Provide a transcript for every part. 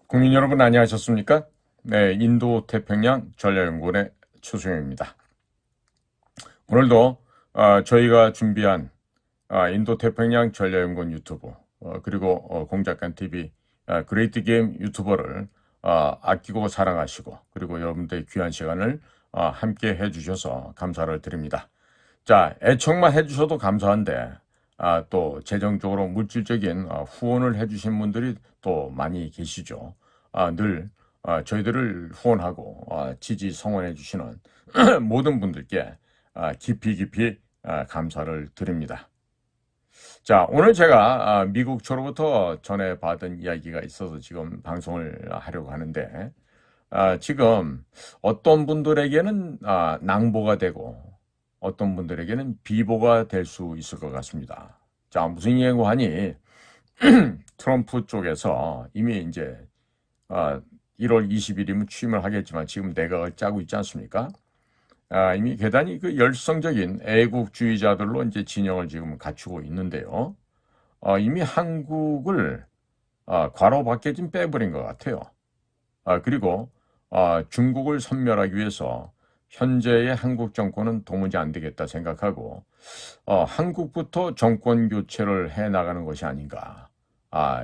국민 여러분 안녕하셨습니까? 네, 인도 태평양 전략연구원의 최수영입니다. 오늘도 저희가 준비한 인도 태평양 전략연구원 유튜브 그리고 공작간 TV 그레이트 게임 유튜버를 아끼고 사랑하시고 그리고 여러분들의 귀한 시간을 함께 해주셔서 감사를 드립니다. 자, 애청만 해주셔도 감사한데 또 재정적으로 물질적인 후원을 해주신 분들이 또 많이 계시죠. 늘 저희들을 후원하고 지지 성원해 주시는 모든 분들께 깊이 깊이 감사를 드립니다. 자, 오늘 제가 미국초로부터 전해받은 이야기가 있어서 지금 방송을 하려고 하는데 지금 어떤 분들에게는 낭보가 되고 어떤 분들에게는 비보가 될 수 있을 것 같습니다. 자, 무슨 얘기고 하니 트럼프 쪽에서 이미 이제 1월 20일이면 취임을 하겠지만 지금 내각을 짜고 있지 않습니까? 이미 대단히 그 열성적인 애국주의자들로 이제 진영을 지금 갖추고 있는데요. 이미 한국을 과로 밖에 좀 빼버린 것 같아요. 그리고 중국을 섬멸하기 위해서 현재의 한국 정권은 도무지 안 되겠다 생각하고 한국부터 정권 교체를 해 나가는 것이 아닌가.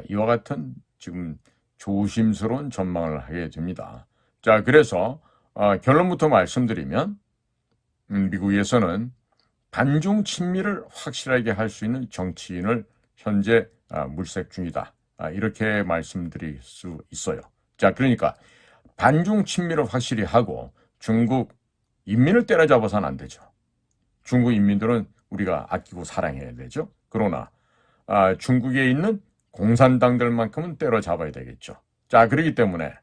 이와 같은 지금 조심스러운 전망을 하게 됩니다. 자, 그래서 결론부터 말씀드리면 미국에서는 반중 친미를 확실하게 할 수 있는 정치인을 현재 물색 중이다. 이렇게 말씀드릴 수 있어요. 자, 그러니까 반중 친미를 확실히 하고 중국 인민을 때려잡아서는 안 되죠. 중국 인민들은 우리가 아끼고 사랑해야 되죠. 그러나 중국에 있는 공산당들만큼은 때려잡아야 되겠죠. 자, 그렇기 때문에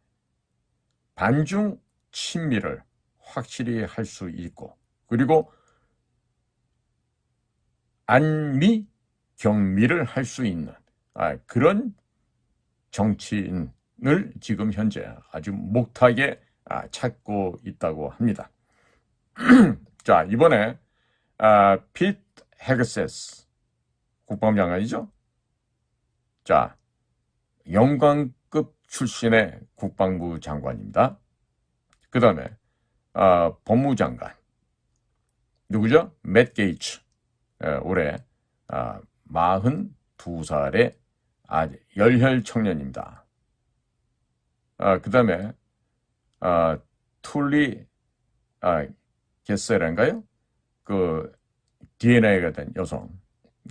반중 친미를 확실히 할 수 있고 그리고 안미 경미를 할 수 있는 그런 정치인을 지금 현재 아주 목타게 찾고 있다고 합니다. 자, 이번에 피트 헤그세스 국방장관이죠. 자, 영광급 출신의 국방부 장관입니다. 그 다음에 법무장관 누구죠? 맷 게이츠 올해 42살의 열혈 청년입니다. 그 다음에 툴리 게세라인가요? 그 DNA가 된 여성.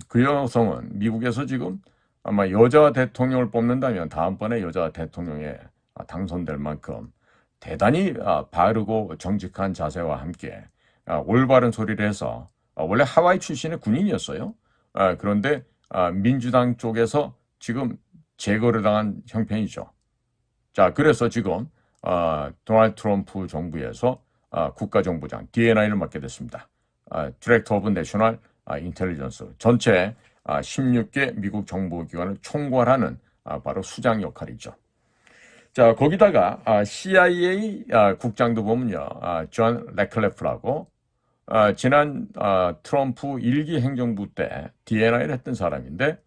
그 여성은 미국에서 지금 아마 여자 대통령을 뽑는다면 다음번에 여자 대통령에 당선될 만큼 대단히 바르고 정직한 자세와 함께 올바른 소리를 해서 원래 하와이 출신의 군인이었어요. 그런데 민주당 쪽에서 지금 제거를 당한 형편이죠. 자, 그래서 지금 도널드 트럼프 정부에서 국가정보장 DNI를 맡게 됐습니다. 디렉터 오브 내셔널 인텔리전스 전체 16개 미국 정보기관을 총괄하는 바로 수장 역할이죠. 자, 거기다가 CIA 국장도 보면요, 존 레클레프라고 지난 트럼프 1기 행정부 때 DNI를 했던 사람인데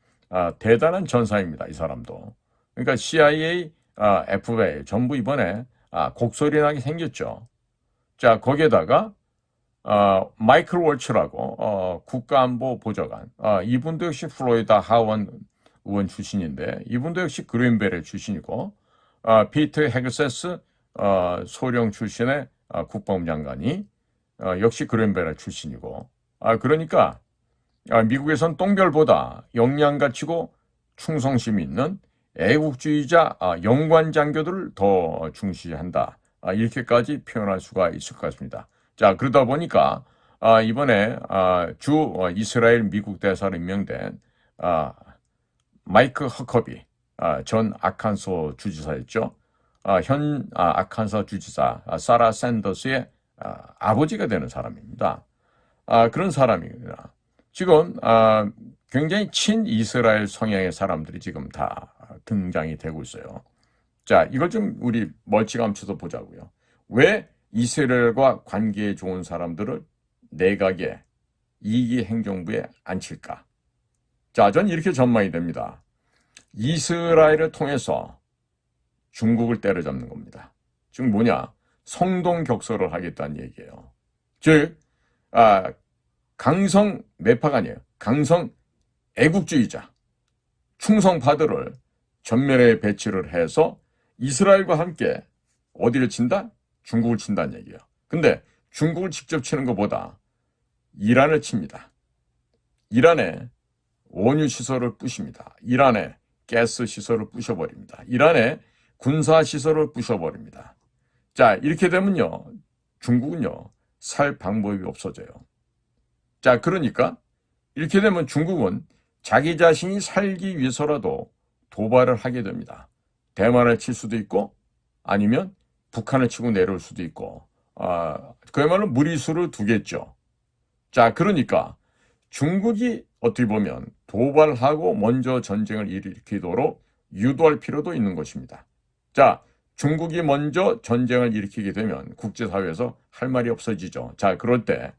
대단한 전사입니다. 이 사람도. 그러니까 CIA, FBI 전부 이번에 곡소리 나게 생겼죠. 자, 거기에다가 마이클 월츠라고 국가안보 보좌관 이분도 역시 플로리다 하원 의원 출신인데 이분도 역시 그린벨의 출신이고 피트 헤그세스 소령 출신의 국방부 장관이 역시 그린벨의 출신이고 그러니까 미국에선 똥별보다 역량가치고 충성심이 있는 애국주의자 영관장교들을 더 중시한다. 이렇게까지 표현할 수가 있을 것 같습니다. 자, 그러다 보니까 이번에 주 이스라엘 미국 대사로 임명된 마이크 허커비 전 아칸소 주지사였죠. 현 아칸소 주지사 사라 샌더스의 아버지가 되는 사람입니다. 그런 사람입니다. 지금 굉장히 친이스라엘 성향의 사람들이 지금 다 등장이 되고 있어요. 자, 이걸 좀 우리 멀찌감쳐서 보자고요. 왜 이스라엘과 관계 좋은 사람들을 내각에 2기 행정부에 앉힐까? 자, 전 이렇게 전망이 됩니다. 이스라엘을 통해서 중국을 때려잡는 겁니다. 즉 뭐냐? 성동격서를 하겠다는 얘기예요. 즉 강성 매파가 아니에요. 강성 애국주의자, 충성파들을 전면에 배치를 해서 이스라엘과 함께 어디를 친다? 중국을 친다는 얘기예요. 근데 중국을 직접 치는 것보다 이란을 칩니다. 이란의 원유 시설을 부십니다. 이란의 가스 시설을 부셔버립니다. 이란의 군사 시설을 부셔버립니다. 자, 이렇게 되면요, 중국은요, 살 방법이 없어져요. 자, 그러니까 이렇게 되면 중국은 자기 자신이 살기 위해서라도 도발을 하게 됩니다. 대만을 칠 수도 있고 아니면 북한을 치고 내려올 수도 있고 그야말로 무리수를 두겠죠. 자, 그러니까 중국이 어떻게 보면 도발하고 먼저 전쟁을 일으키도록 유도할 필요도 있는 것입니다. 자, 중국이 먼저 전쟁을 일으키게 되면 국제사회에서 할 말이 없어지죠. 자, 그럴 때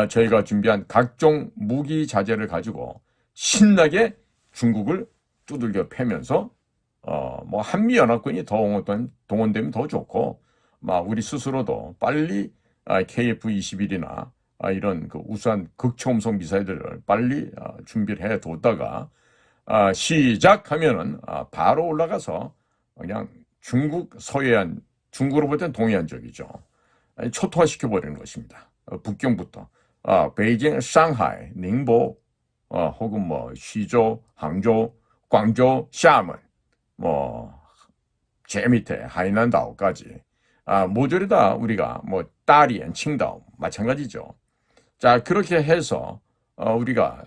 저희가 준비한 각종 무기 자재를 가지고 신나게 중국을 두들겨 패면서 뭐 한미연합군이 더 동원되면 더 좋고, 우리 스스로도 빨리 KF-21이나 이런 그 우수한 극초음속 미사일들을 빨리 준비를 해뒀다가 시작하면은 바로 올라가서 그냥 중국 서해안, 중국으로 볼 땐 동해안 쪽이죠. 초토화시켜버리는 것입니다. 북경부터 베이징, 상하이, 닝보, 혹은 뭐 시조, 항저우, 광저우, 샤먼, 제 밑에 하이난다오까지 모조리 다 우리가 다리엔, 칭다오 마찬가지죠. 자, 그렇게 해서 우리가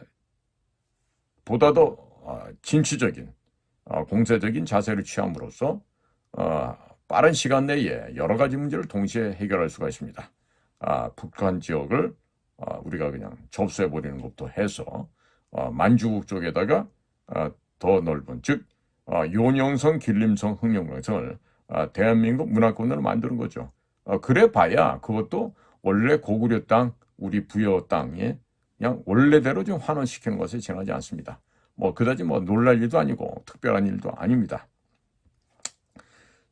보다 더 진취적인 공세적인 자세를 취함으로써 빠른 시간 내에 여러 가지 문제를 동시에 해결할 수가 있습니다. 북한 지역을 우리가 그냥 접수해버리는 것부터 해서 만주국 쪽에다가 더 넓은, 즉 요녕성, 길림성, 흑룡성을 대한민국 문화권으로 만드는 거죠. 그래 봐야 그것도 원래 고구려 땅, 우리 부여 땅에 그냥 원래대로 좀 환원시키는 것에 지나지 않습니다. 그다지 놀랄 일도 아니고 특별한 일도 아닙니다.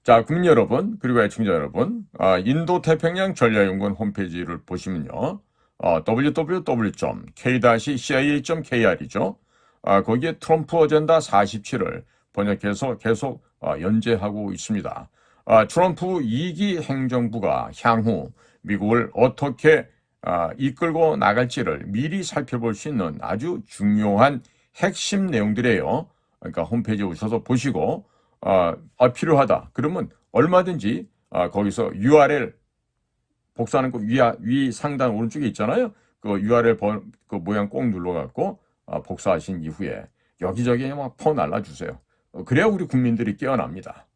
자, 국민 여러분, 그리고 애청자 여러분, 인도태평양 전략연구원 홈페이지를 보시면요, www.k-cia.kr이죠. 거기에 트럼프 어젠다 47을 번역해서 계속 연재하고 있습니다. 트럼프 2기 행정부가 향후 미국을 어떻게 이끌고 나갈지를 미리 살펴볼 수 있는 아주 중요한 핵심 내용들이에요. 그러니까 홈페이지에 오셔서 보시고 필요하다 그러면 얼마든지 거기서 URL 복사하는 거 위 상단 오른쪽에 있잖아요. 그 URL 그 모양 꼭 눌러갖고 복사하신 이후에 여기저기 막 퍼 날라주세요. 그래야 우리 국민들이 깨어납니다.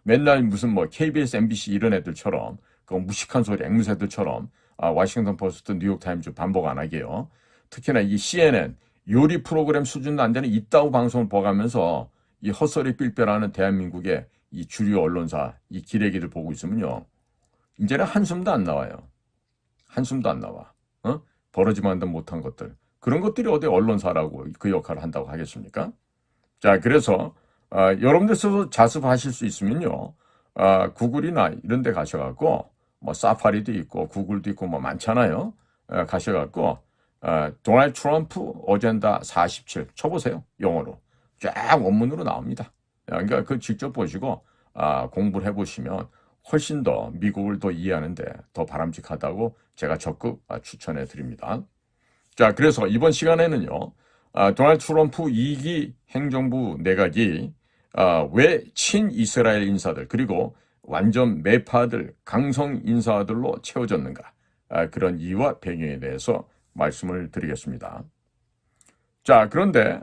맨날 무슨 KBS, MBC 이런 애들처럼 그 무식한 소리 앵무새들처럼 워싱턴 포스트, 뉴욕타임즈 반복 안 하게요. 특히나 이 CNN 요리 프로그램 수준도 안 되는 이따구 방송을 보가면서 이 헛소리 삘빼라는 대한민국의 이 주류 언론사 이 기레기들 보고 있으면요, 이제는 한숨도 안 나와요. 한숨도 안 나와. 벌어지만도 못한 것들, 그런 것들이 어디 언론사라고 그 역할을 한다고 하겠습니까? 자, 그래서 여러분들 스스로 자습하실 수 있으면요, 구글이나 이런 데 가셔갖고 사파리도 있고 구글도 있고 많잖아요. 가셔갖고 도널드 트럼프 어젠다 47 쳐보세요. 영어로 쫙 원문으로 나옵니다. 그러니까 그 직접 보시고 공부를 해보시면 훨씬 더 미국을 더 이해하는데 더 바람직하다고 제가 적극 추천해 드립니다. 자, 그래서 이번 시간에는요, 도널드 트럼프 2기 행정부 내각이 왜 친이스라엘 인사들 그리고 완전 매파들, 강성 인사들로 채워졌는가, 그런 이유와 배경에 대해서 말씀을 드리겠습니다. 자, 그런데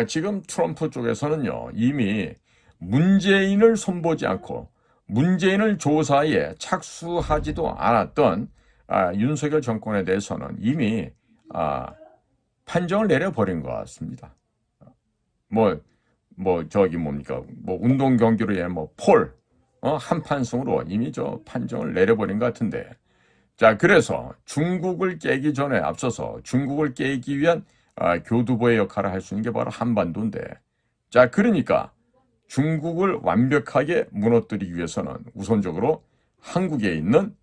지금 트럼프 쪽에서는요, 이미 문재인을 손보지 않고 문재인을 조사에 착수하지도 않았던 윤석열 정권에 대해서는 이미 판정을 내려버린 것 같습니다. 운동 경기로 폴 한판승으로 이미 판정을 내려버린 것 같은데, 자, 그래서 중국을 깨기 전에 앞서서 중국을 깨기 위한 교두보의 역할을 할 수 있는 게 바로 한반도인데, 자, 그러니까 중국을 완벽하게 무너뜨리기 위해서는 우선적으로 한국에 있는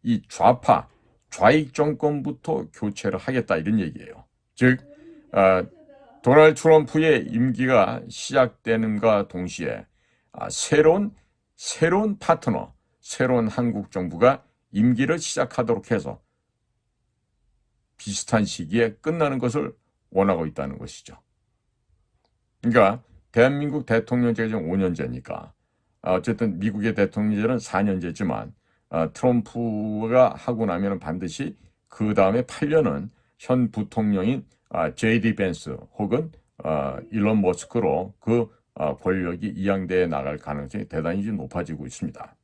이 좌파, 좌익 정권부터 교체를 하겠다 이런 얘기예요. 즉 도널드 트럼프의 임기가 시작되는가 동시에 새로운 파트너, 새로운 한국 정부가 임기를 시작하도록 해서 비슷한 시기에 끝나는 것을 원하고 있다는 것이죠. 그러니까 대한민국 대통령제가 지금 5년제니까 어쨌든 미국의 대통령제는 4년제지만 트럼프가 하고 나면 반드시 그 다음에 8년은 현 부통령인 J.D. 벤스 혹은 일론 머스크로 그 권력이 이양되어 나갈 가능성이 대단히 높아지고 있습니다.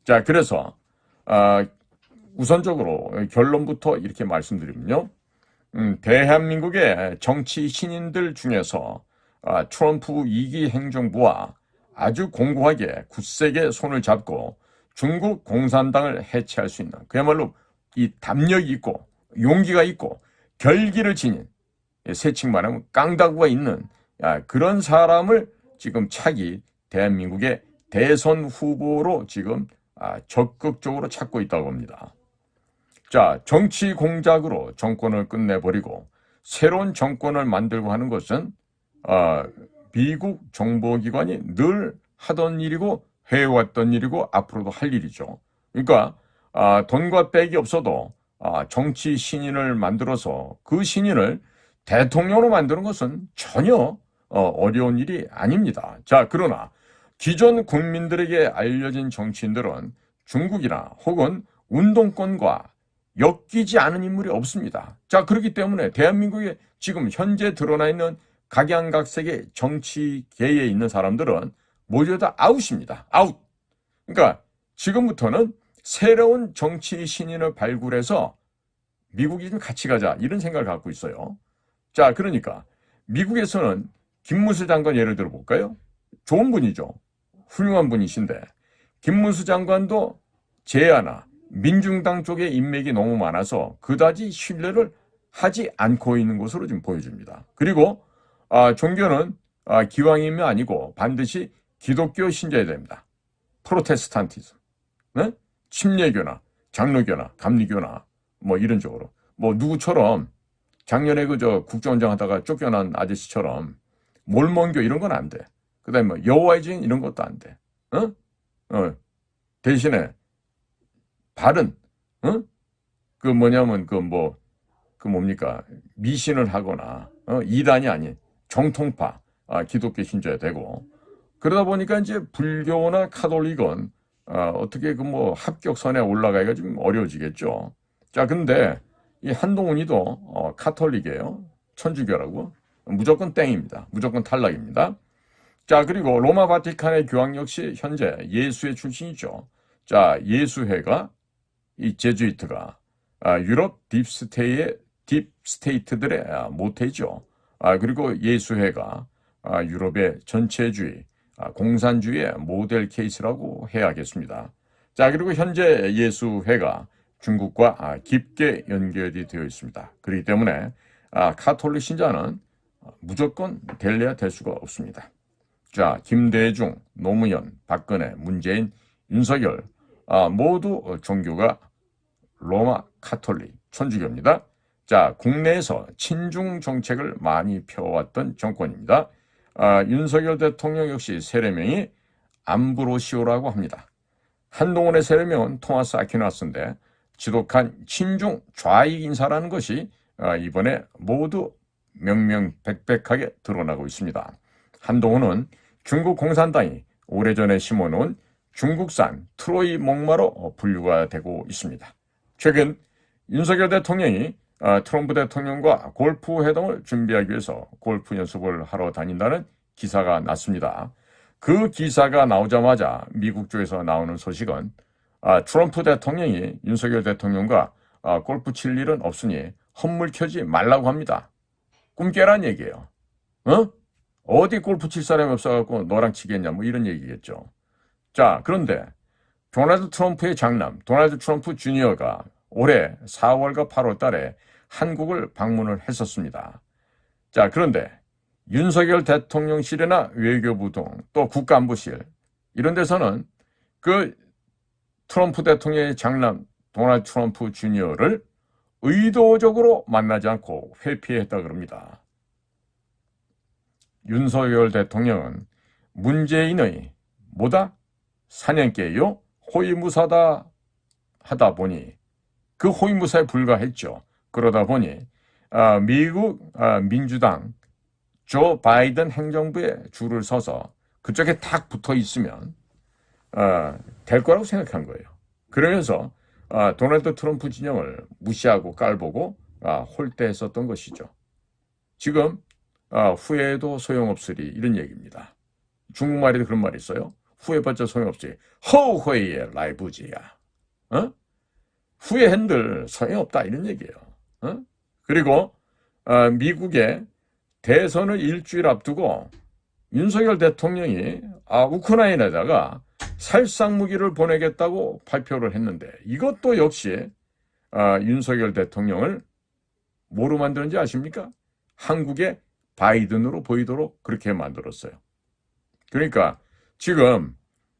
자, 그래서 우선적으로 결론부터 이렇게 말씀드리면요. 대한민국의 정치 신인들 중에서 트럼프 2기 행정부와 아주 공고하게 굳세게 손을 잡고 중국 공산당을 해체할 수 있는 그야말로 이 담력이 있고 용기가 있고 결기를 지닌 세칭 말하면 깡다구가 있는 그런 사람을 지금 차기 대한민국의 대선 후보로 지금 적극적으로 찾고 있다고 합니다. 자, 정치 공작으로 정권을 끝내버리고 새로운 정권을 만들고 하는 것은 미국 정보기관이 늘 하던 일이고 해왔던 일이고 앞으로도 할 일이죠. 그러니까 돈과 빽이 없어도 정치 신인을 만들어서 그 신인을 대통령으로 만드는 것은 전혀 어려운 일이 아닙니다. 자, 그러나 기존 국민들에게 알려진 정치인들은 중국이나 혹은 운동권과 엮이지 않은 인물이 없습니다. 자, 그렇기 때문에 대한민국에 지금 현재 드러나 있는 각양각색의 정치계에 있는 사람들은 모두 다 아웃입니다. 아웃. 그러니까 지금부터는 새로운 정치 신인을 발굴해서 미국이 좀 같이 가자 이런 생각을 갖고 있어요. 자, 그러니까 미국에서는 김문수 장관 예를 들어 볼까요? 좋은 분이죠. 훌륭한 분이신데 김문수 장관도 제야나 민중당 쪽의 인맥이 너무 많아서 그다지 신뢰를 하지 않고 있는 것으로 지금 보여집니다. 그리고 종교는 기왕이면 아니고 반드시 기독교 신자여야 됩니다. 프로테스탄티즘, 네? 침례교나 장로교나 감리교나 뭐 이런 쪽으로 뭐 누구처럼 작년에 국정원장 하다가 쫓겨난 아저씨처럼 몰몬교 이런 건 안 돼. 그다음에 뭐 여호와의 증인 이런 것도 안 돼. 대신에 바른 그 뭐냐면 뭡니까 미신을 하거나 이단이 아닌 정통파 기독교 신자야 되고 그러다 보니까 이제 불교나 카톨릭은 어떻게 합격선에 올라가기가 좀 어려워지겠죠. 자, 근데 이 한동훈이도 카톨릭이에요. 천주교라고 무조건 땡입니다. 무조건 탈락입니다. 자, 그리고 로마 바티칸의 교황 역시 현재 예수회 출신이죠. 자, 예수회가 이 제주이트가 유럽 딥스테이트들의 모태죠. 그리고 예수회가 유럽의 전체주의, 공산주의의 모델 케이스라고 해야겠습니다. 자, 그리고 현재 예수회가 중국과 깊게 연결이 되어 있습니다. 그렇기 때문에 카톨릭 신자는 무조건 될래야 될 수가 없습니다. 자, 김대중, 노무현, 박근혜, 문재인, 윤석열 모두 종교가 로마 카톨릭 천주교입니다. 자, 국내에서 친중 정책을 많이 펴왔던 정권입니다. 윤석열 대통령 역시 세례명이 암브로시오라고 합니다. 한동훈의 세례명은 토마스 아퀴나스인데 지독한 친중 좌익 인사라는 것이 이번에 모두 명명백백하게 드러나고 있습니다. 한동훈은 중국 공산당이 오래전에 심어놓은 중국산 트로이 목마로 분류가 되고 있습니다. 최근 윤석열 대통령이 트럼프 대통령과 골프 회동을 준비하기 위해서 골프 연습을 하러 다닌다는 기사가 났습니다. 그 기사가 나오자마자 미국 쪽에서 나오는 소식은 트럼프 대통령이 윤석열 대통령과 골프 칠 일은 없으니 헛물 켜지 말라고 합니다. 꿈 깨란 얘기예요. 어디 골프 칠 사람이 없어갖고 너랑 치겠냐 뭐 이런 얘기겠죠. 자, 그런데 도널드 트럼프의 장남 도널드 트럼프 주니어가 올해 4월과 8월 달에 한국을 방문을 했었습니다. 자, 그런데 윤석열 대통령실이나 외교부 등 또 국가안보실 이런 데서는 그 트럼프 대통령의 장남 도널드 트럼프 주니어를 의도적으로 만나지 않고 회피했다 그럽니다. 윤석열 대통령은 문재인의 뭐다? 사냥개요? 호위무사다 하다 보니 그 호위무사에 불과했죠. 그러다 보니 미국 민주당 조 바이든 행정부에 줄을 서서 그쪽에 탁 붙어 있으면 될 거라고 생각한 거예요. 그러면서 도널드 트럼프 진영을 무시하고 깔보고 홀대했었던 것이죠. 지금 후회해도 소용없으리 이런 얘기입니다. 중국말에도 그런 말이 있어요. 후회봤자 소용없지. 허우회의 라이브지야. 후회한들 소용없다 이런 얘기예요. 그리고 미국의 대선을 일주일 앞두고 윤석열 대통령이 우크라이나에다가 살상 무기를 보내겠다고 발표를 했는데 이것도 역시 윤석열 대통령을 뭐로 만드는지 아십니까? 한국의 바이든으로 보이도록 그렇게 만들었어요. 그러니까 지금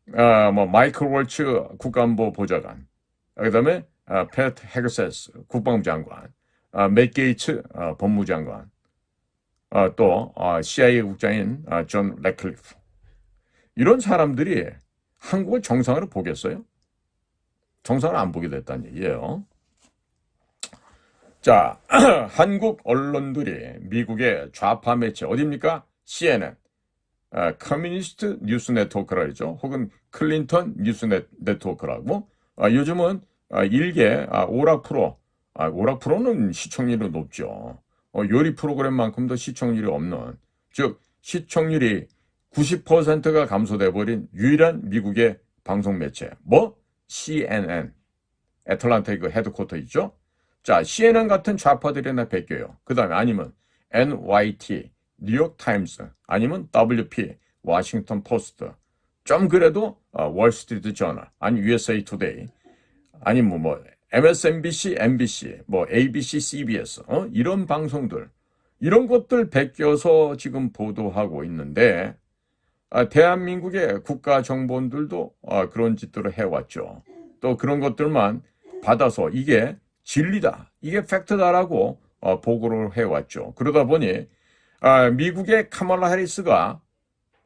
마이클 월츠 국가안보 보좌관, 그다음에 패트 헤그세스 국방부 장관, 맷 게이츠 법무장관, 또 CIA 국장인 존 래클리프 이런 사람들이 한국을 정상으로 보겠어요? 정상을 안 보게 됐다는 얘기예요. 자, 한국 언론들이 미국의 좌파 매체 어디입니까? CNN, 커뮤니스트 뉴스 네트워크라 그러죠. 혹은 클린턴 뉴스 네트워크라고. 요즘은 일개 오락프로, 오락프로는 시청률이 높죠. 요리 프로그램만큼도 시청률이 없는, 즉 시청률이 90%가 감소돼 버린 유일한 미국의 방송 매체. CNN, 애틀란타 그 헤드쿼터 있죠. 자, CNN 같은 좌파들이나 베껴요. 그 다음에 아니면 NYT, 뉴욕타임스, 아니면 WP, 워싱턴 포스트, 좀 그래도 월스트리트 저널, 아니 USA 투데이, 아니면 MSNBC, MBC, ABC, CBS, 이런 방송들, 이런 것들 베껴서 지금 보도하고 있는데, 대한민국의 국가정보원들도 그런 짓들을 해왔죠. 또 그런 것들만 받아서 이게 진리다, 이게 팩트다라고 보고를 해왔죠. 그러다 보니 미국의 카말라 해리스가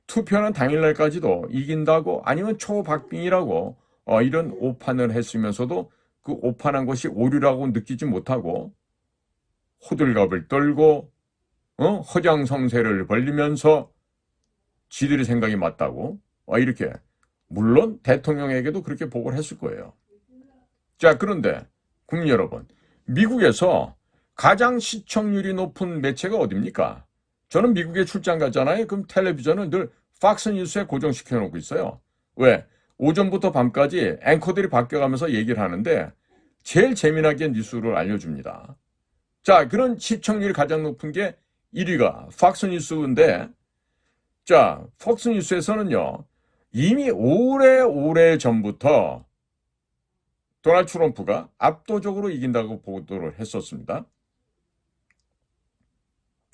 투표는 당일날까지도 이긴다고 아니면 초박빙이라고 이런 오판을 했으면서도 그 오판한 것이 오류라고 느끼지 못하고 호들갑을 떨고 허장성세를 벌리면서 지들의 생각이 맞다고 이렇게 물론 대통령에게도 그렇게 보고를 했을 거예요. 자, 그런데 국민 여러분, 미국에서 가장 시청률이 높은 매체가 어디입니까? 저는 미국에 출장 가잖아요. 그럼 텔레비전은 늘 팍스 뉴스에 고정시켜 놓고 있어요. 왜? 오전부터 밤까지 앵커들이 바뀌어가면서 얘기를 하는데 제일 재미나게 뉴스를 알려줍니다. 자, 그런 시청률이 가장 높은 게 1위가 팍스 뉴스인데, 자, 팍스 뉴스에서는요, 이미 오래 전부터 도널드 트럼프가 압도적으로 이긴다고 보도를 했었습니다.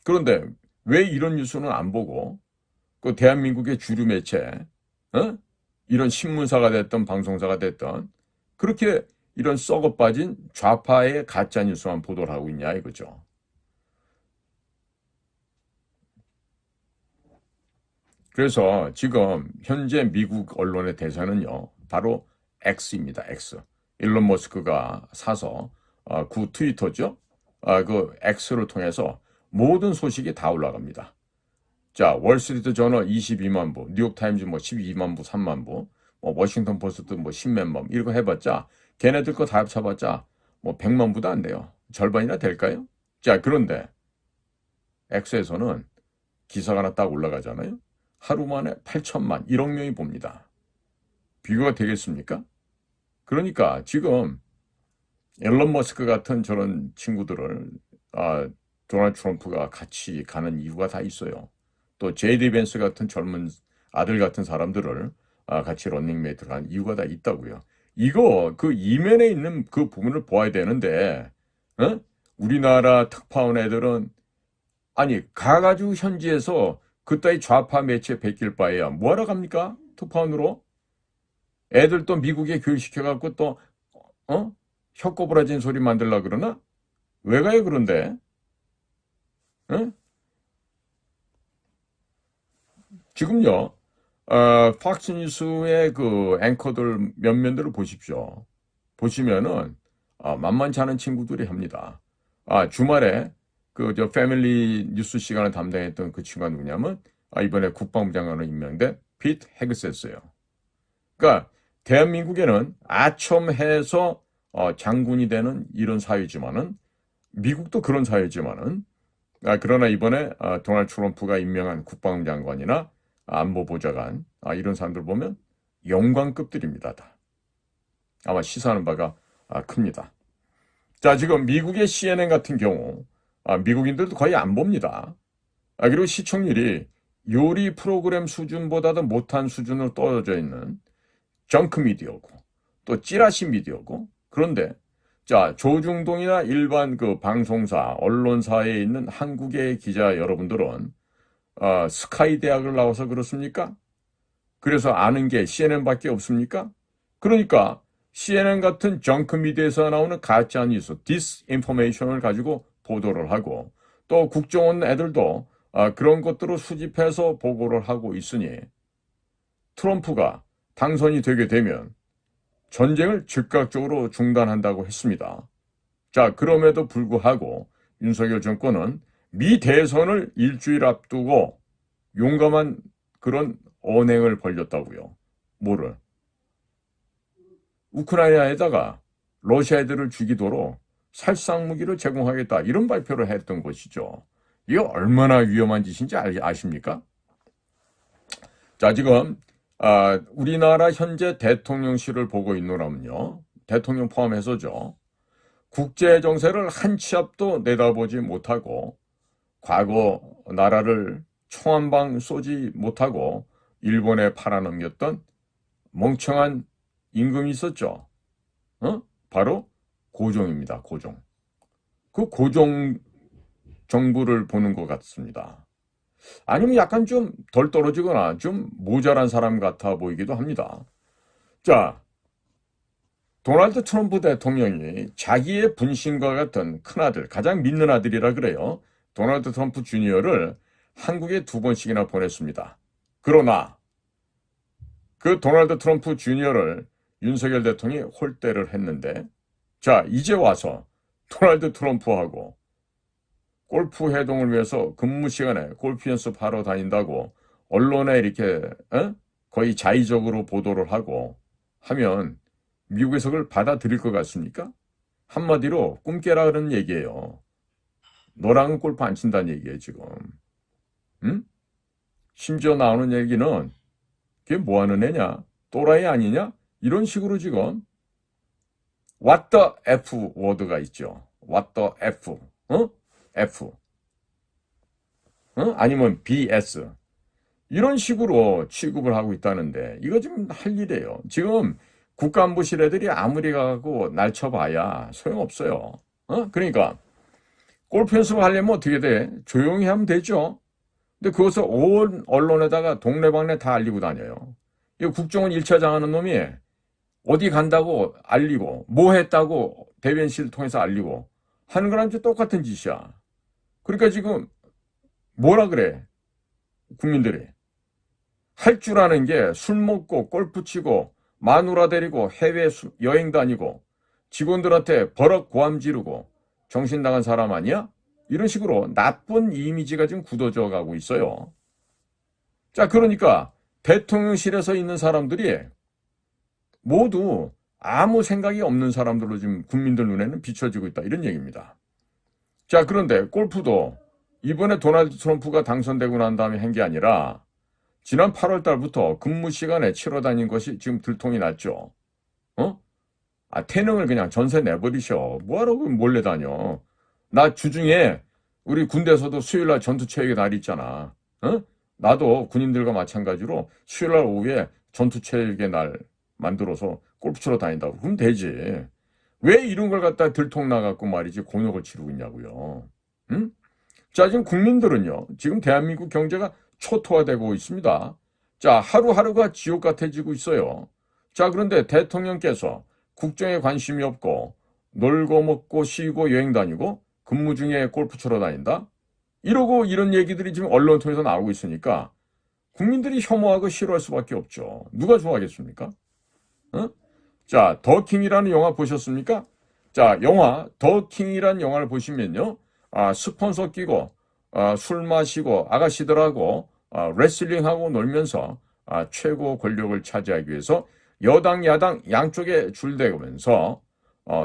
그런데 왜 이런 뉴스는 안 보고 그 대한민국의 주류 매체, 이런 신문사가 됐던 방송사가 됐던 그렇게 이런 썩어 빠진 좌파의 가짜 뉴스만 보도를 하고 있냐 이거죠. 그래서 지금 현재 미국 언론의 대세는요, 바로 X입니다. X. 일론 머스크가 사서 구 트위터죠. 그 X를 통해서 모든 소식이 다 올라갑니다. 자, 월스트리트 저널 22만 부, 뉴욕타임즈 12만 부, 3만 부, 워싱턴 포스트 10몇만 부, 이거 해봤자 걔네들 거 다 합쳐봤자 100만 부도 안 돼요. 절반이나 될까요? 자, 그런데 X에서는 기사가 하나 딱 올라가잖아요. 하루 만에 8천만, 1억 명이 봅니다. 비교가 되겠습니까? 그러니까 지금 일론 머스크 같은 저런 친구들을 도널드 트럼프가 같이 가는 이유가 다 있어요. 또 제이디 벤스 같은 젊은 아들 같은 사람들을 같이 런닝메이트로 간 이유가 다 있다고요. 이거 그 이면에 있는 그 부분을 보아야 되는데 우리나라 특파원 애들은 아니 가가지고 현지에서 그따위 좌파 매체 베낄 바에야 뭐하러 갑니까? 특파원으로? 애들 또 미국에 교육시켜갖고 또 어? 혀꼬부라진 소리 만들라 그러나? 왜 가요 그런데? 응? 지금요, 팍스뉴스의 그 앵커들 몇몇들을 보십시오. 보시면은, 만만치 않은 친구들이 합니다. 주말에 그 저 패밀리 뉴스 시간을 담당했던 그 친구가 누구냐면, 이번에 국방부 장관으로 임명된 피트 헤그세스예요. 그러니까 대한민국에는 아첨해서 장군이 되는 이런 사회지만은 미국도 그런 사회지만은 그러나 이번에 도널드 트럼프가 임명한 국방부 장관이나 안보보좌관 이런 사람들 보면 영광급들입니다. 다. 아마 시사하는 바가 큽니다. 자, 지금 미국의 CNN 같은 경우 미국인들도 거의 안 봅니다. 그리고 시청률이 요리 프로그램 수준보다도 못한 수준으로 떨어져 있는 정크 미디어고 또 찌라시 미디어고 그런데 자, 조중동이나 일반 그 방송사, 언론사에 있는 한국의 기자 여러분들은 스카이 대학을 나와서 그렇습니까? 그래서 아는 게 CNN밖에 없습니까? 그러니까 CNN 같은 정크 미디어에서 나오는 가짜 뉴스, 디스인포메이션을 가지고 보도를 하고 또 국정원 애들도 그런 것들을 수집해서 보고를 하고 있으니 트럼프가 당선이 되게 되면 전쟁을 즉각적으로 중단한다고 했습니다. 자, 그럼에도 불구하고 윤석열 정권은 미 대선을 일주일 앞두고 용감한 그런 언행을 벌였다고요. 뭐를? 우크라이나에다가 러시아 애들을 죽이도록 살상무기를 제공하겠다 이런 발표를 했던 것이죠. 이게 얼마나 위험한 짓인지 아십니까? 자, 지금 우리나라 현재 대통령실을 보고 있노라면요. 대통령 포함해서죠. 국제 정세를 한 치 앞도 내다보지 못하고 과거 나라를 총 한 방 쏘지 못하고 일본에 팔아넘겼던 멍청한 임금이 있었죠. 바로 고종입니다. 고종. 그 고종 정부를 보는 것 같습니다. 아니면 약간 좀 덜 떨어지거나 좀 모자란 사람 같아 보이기도 합니다. 자, 도널드 트럼프 대통령이 자기의 분신과 같은 큰아들, 가장 믿는 아들이라 그래요. 도널드 트럼프 주니어를 한국에 2번씩이나 보냈습니다. 그러나 그 도널드 트럼프 주니어를 윤석열 대통령이 홀대를 했는데 자, 이제 와서 도널드 트럼프하고 골프 회동을 위해서 근무 시간에 골프 연습하러 다닌다고 언론에 이렇게 거의 자의적으로 보도를 하고 하면 미국에서 그걸 받아들일 것 같습니까? 한마디로 꿈 깨라 그런 얘기예요. 너랑은 골프 안 친다는 얘기예요 지금. 응? 심지어 나오는 얘기는 그게 뭐하는 애냐? 또라이 아니냐? 이런 식으로 지금 What the F 워드가 있죠. What the F. F. 아니면 BS. 이런 식으로 취급을 하고 있다는데 이거 지금 할 일이에요. 지금 국가안보실 애들이 아무리 가고 날쳐봐야 소용없어요. 그러니까 골프 연습을 하려면 어떻게 돼? 조용히 하면 되죠. 근데 그것을 온 언론에다가 동네방네 다 알리고 다녀요. 이 국정원 1차장 하는 놈이 어디 간다고 알리고 뭐 했다고 대변실 통해서 알리고 하는 거랑 똑같은 짓이야. 그러니까 지금 뭐라 그래? 국민들이. 할 줄 아는 게 술 먹고 골프 치고 마누라 데리고 해외 여행 다니고 직원들한테 버럭 고함 지르고 정신 나간 사람 아니야? 이런 식으로 나쁜 이미지가 지금 굳어져 가고 있어요. 자, 그러니까 대통령실에서 있는 사람들이 모두 아무 생각이 없는 사람들로 지금 국민들 눈에는 비춰지고 있다. 이런 얘기입니다. 자, 그런데 골프도 이번에 도널드 트럼프가 당선되고 난 다음에 한 게 아니라 지난 8월 달부터 근무 시간에 치러 다닌 것이 지금 들통이 났죠. 태능을 그냥 전세 내버리셔. 뭐하러 몰래 다녀. 나 주중에 우리 군대에서도 수요일날 전투체육의 날이 있잖아. 나도 군인들과 마찬가지로 수요일날 오후에 전투체육의 날 만들어서 골프 치러 다닌다고. 그럼 되지. 왜 이런 걸 갖다 들통 나갖고 말이지 곤욕을 치르고 있냐고요. 응? 자, 지금 국민들은요, 지금 대한민국 경제가 초토화되고 있습니다. 자, 하루하루가 지옥 같아지고 있어요. 자, 그런데 대통령께서 국정에 관심이 없고 놀고 먹고 쉬고 여행 다니고 근무 중에 골프 치러 다닌다? 이러고 이런 얘기들이 지금 언론 통해서 나오고 있으니까 국민들이 혐오하고 싫어할 수밖에 없죠. 누가 좋아하겠습니까? 어? 자, 더킹이라는 영화 보셨습니까? 자, 영화 더킹이라는 영화를 보시면요. 스폰서 끼고 술 마시고 아가씨들하고 레슬링하고 놀면서 최고 권력을 차지하기 위해서 여당 야당 양쪽에 줄대면서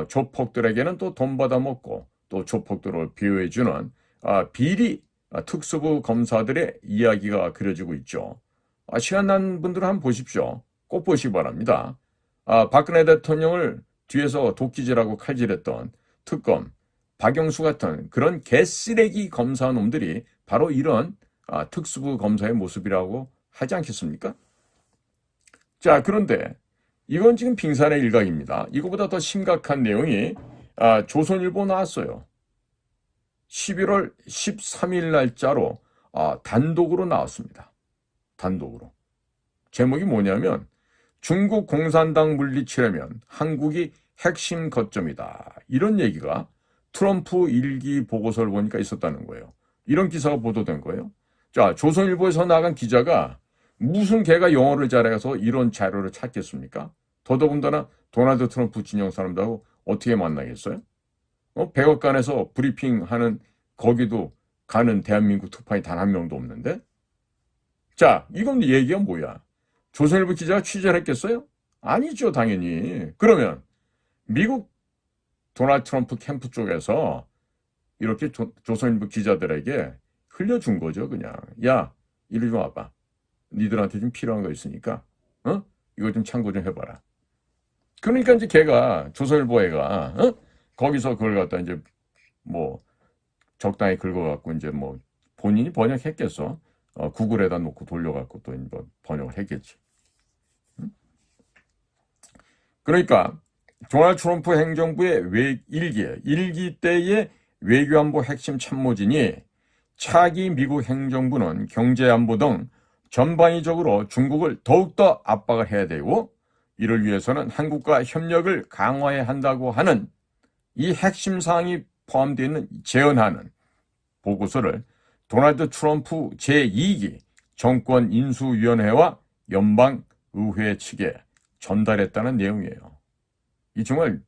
조폭들에게는 또 돈 받아먹고 또 조폭들을 비호해주는 비리 특수부 검사들의 이야기가 그려지고 있죠. 시간 난 분들은 한번 보십시오. 꼭 보시기 바랍니다. 박근혜 대통령을 뒤에서 도끼질하고 칼질했던 특검, 박영수 같은 그런 개쓰레기 검사 놈들이 바로 이런 특수부 검사의 모습이라고 하지 않겠습니까? 자, 그런데 이건 지금 빙산의 일각입니다. 이거보다 더 심각한 내용이 조선일보 나왔어요. 11월 13일 날짜로 단독으로 나왔습니다. 단독으로. 제목이 뭐냐면 중국 공산당 물리치려면 한국이 핵심 거점이다. 이런 얘기가 트럼프 일기 보고서를 보니까 있었다는 거예요. 이런 기사가 보도된 거예요. 자, 조선일보에서 나간 기자가 무슨 걔가 영어를 잘해서 이런 자료를 찾겠습니까? 더더군다나 도널드 트럼프 진영 사람들하고 어떻게 만나겠어요? 백악관에서 브리핑하는 거기도 가는 대한민국 특파원이 단 한 명도 없는데? 자, 이건 얘기가 뭐야? 조선일보 기자가 취재를 했겠어요? 아니죠, 당연히. 그러면 미국 도널드 트럼프 캠프 쪽에서 이렇게 조선일보 기자들에게 흘려준 거죠, 그냥. 야, 이리 좀 와봐. 니들한테 좀 필요한 거 있으니까, 이거 좀 참고 좀 해봐라. 그러니까 이제 걔가, 조선일보 애가, 거기서 그걸 갖다 이제 뭐 적당히 긁어갖고 이제 뭐 본인이 번역했겠어. 구글에다 놓고 돌려갖고 또 뭐 번역을 했겠지. 그러니까 도널드 트럼프 행정부의 일기 때의 외교안보 핵심 참모진이 차기 미국 행정부는 경제안보 등 전방위적으로 중국을 더욱더 압박을 해야 되고 이를 위해서는 한국과 협력을 강화해야 한다고 하는 이 핵심 사항이 포함되어 있는 제언하는 보고서를 도널드 트럼프 제2기 정권 인수위원회와 연방의회 측에 전달했다는 내용이에요. 이 정말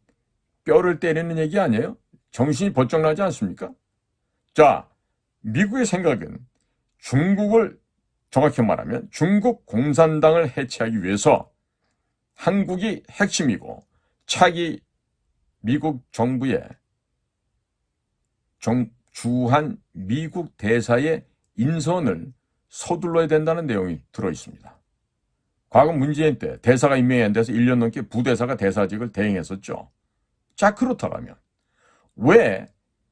뼈를 때리는 얘기 아니에요? 정신이 번쩍 나지 않습니까? 자, 미국의 생각은 중국을 정확히 말하면 중국 공산당을 해체하기 위해서 한국이 핵심이고 차기 미국 정부의 주한 미국 대사의 인선을 서둘러야 된다는 내용이 들어있습니다. 과거 문재인 때 대사가 임명이 안 돼서 1년 넘게 부대사가 대사직을 대행했었죠. 자, 그렇다면 왜